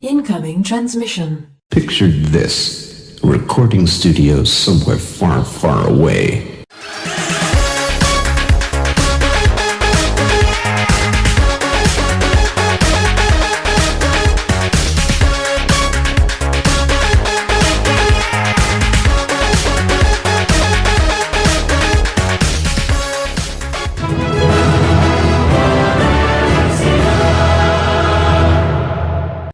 Incoming transmission. Picture this. A recording studio somewhere far, far away.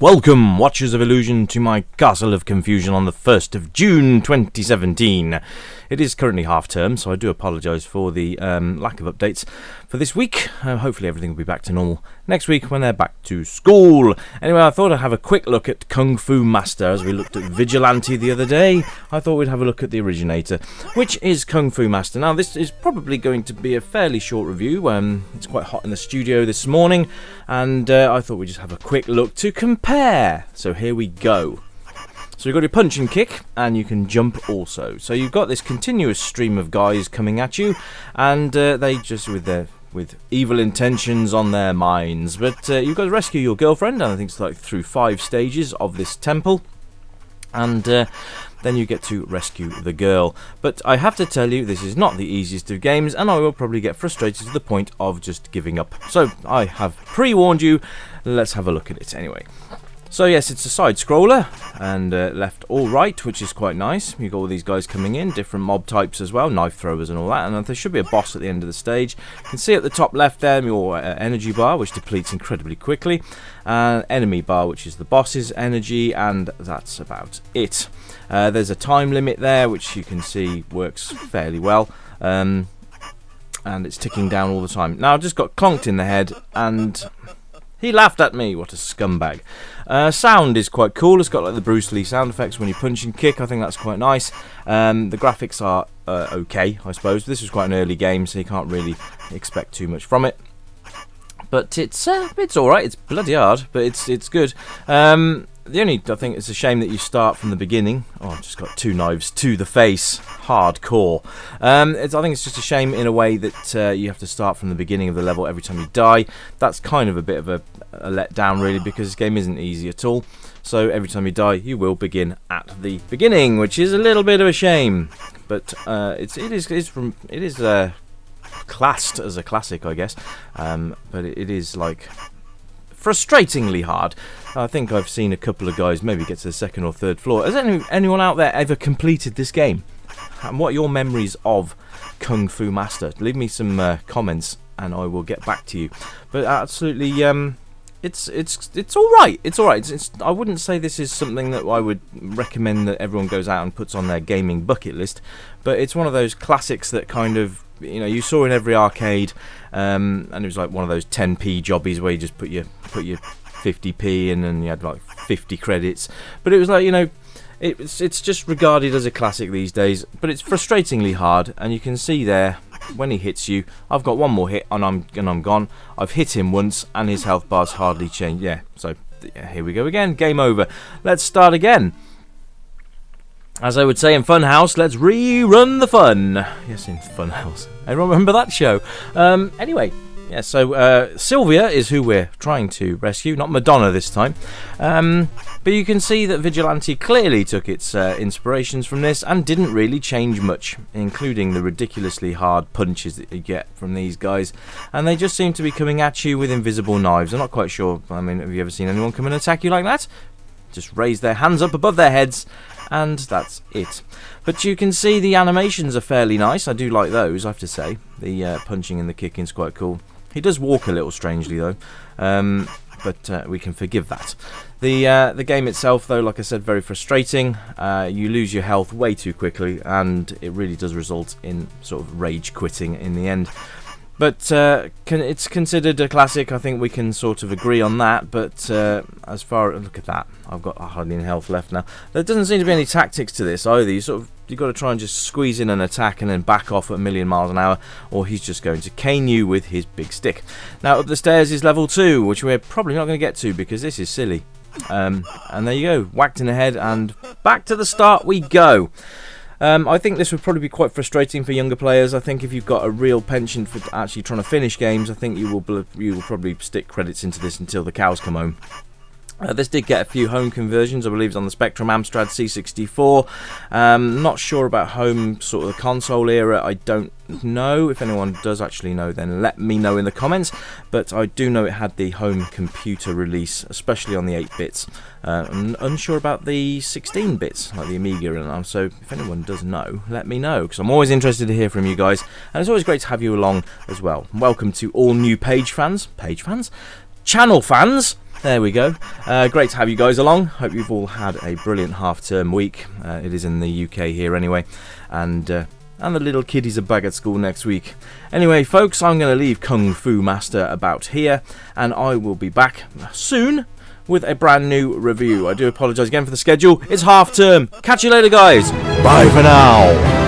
Welcome, Watchers of Illusion, to my Castle of Confusion on the 1st of June 2017. It is currently half-term, so I do apologise for the lack of updates for this week. Hopefully everything will be back to normal next week when they're back to school. Anyway, I thought I'd have a quick look at Kung Fu Master. As we looked at Vigilante the other day, I thought we'd have a look at the originator, which is Kung Fu Master. Now, this is probably going to be a fairly short review. It's quite hot in the studio this morning, and I thought we'd just have a quick look to compare. So here we go. So you've got your punch and kick, and you can jump also. So you've got this continuous stream of guys coming at you, and they just with evil intentions on their minds. But you've got to rescue your girlfriend, and I think it's like through 5 stages of this temple, and then you get to rescue the girl. But I have to tell you, this is not the easiest of games, and I will probably get frustrated to the point of just giving up. So I have pre-warned you. Let's have a look at it anyway. So yes, it's a side-scroller, and left or right, which is quite nice. You've got all these guys coming in, different mob types as well, knife throwers and all that, and there should be a boss at the end of the stage. You can see at the top left there your energy bar, which depletes incredibly quickly, and enemy bar, which is the boss's energy, and that's about it. There's a time limit there, which you can see works fairly well, and it's ticking down all the time. Now, I just got clonked in the head, and he laughed at me. What a scumbag. Sound is quite cool. It's got like the Bruce Lee sound effects when you punch and kick. I think that's quite nice. The graphics are okay, I suppose. This was quite an early game, so you can't really expect too much from it. But it's alright. It's bloody hard, but it's good. I think it's a shame that you start from the beginning. Oh, I've just got 2 knives to the face. Hardcore. I think it's just a shame in a way that you have to start from the beginning of the level every time you die. That's kind of a bit of a letdown, really, because this game isn't easy at all. So every time you die, you will begin at the beginning, which is a little bit of a shame. But it is classed as a classic, I guess. But it is like frustratingly hard. I think I've seen a couple of guys maybe get to the 2nd or 3rd floor. Has anyone out there ever completed this game? And what are your memories of Kung Fu Master? Leave me some comments and I will get back to you. But absolutely, it's all right. It's all right. I wouldn't say this is something that I would recommend that everyone goes out and puts on their gaming bucket list. But it's one of those classics that kind of, you saw in every arcade, and it was like one of those 10p jobbies where you just put your 50p in and you had like 50 credits. But it was like, it's just regarded as a classic these days. But it's frustratingly hard, and you can see there when he hits you. I've got one more hit and I'm gone. I've hit him once and his health bar's hardly changed. Yeah, so here we go again. Game over. Let's start again. As I would say in Funhouse, let's rerun the fun. Yes, in Funhouse. Everyone remember that show? Anyway, yeah, so Sylvia is who we're trying to rescue, not Madonna this time. But you can see that Vigilante clearly took its inspirations from this and didn't really change much, including the ridiculously hard punches that you get from these guys. And they just seem to be coming at you with invisible knives. I'm not quite sure. I mean, have you ever seen anyone come and attack you like that? Just raise their hands up above their heads, and that's it. But you can see the animations are fairly nice. I do like those, I have to say. The punching and the kicking is quite cool. He does walk a little strangely, though, but we can forgive that. The game itself, though, like I said, very frustrating. You lose your health way too quickly, and it really does result in sort of rage quitting in the end. But it's considered a classic. I think we can sort of agree on that. But as far as look at that, I've got hardly any health left now. There doesn't seem to be any tactics to this either. You've got to try and just squeeze in an attack and then back off at 1,000,000 miles an hour, or he's just going to cane you with his big stick. Now up the stairs is level 2, which we're probably not going to get to because this is silly. And there you go, whacked in the head, and back to the start we go. I think this would probably be quite frustrating for younger players. I think if you've got a real penchant for actually trying to finish games, I think you will probably stick credits into this until the cows come home. This did get a few home conversions. I believe it's on the Spectrum Amstrad C64. Not sure about home, sort of the console era. I don't know. If anyone does actually know, then let me know in the comments. But I do know it had the home computer release, especially on the 8-bits. I'm unsure about the 16-bits, like the Amiga, and so if anyone does know, let me know, because I'm always interested to hear from you guys, and it's always great to have you along as well. Welcome to all new page fans, channel fans. There we go. Great to have you guys along. Hope you've all had a brilliant half-term week. It is in the UK here anyway, and the little kiddies are back at school next week. Anyway, folks, I'm going to leave Kung Fu Master about here, and I will be back soon with a brand new review. I do apologise again for the schedule. It's half-term. Catch you later, guys. Bye for now.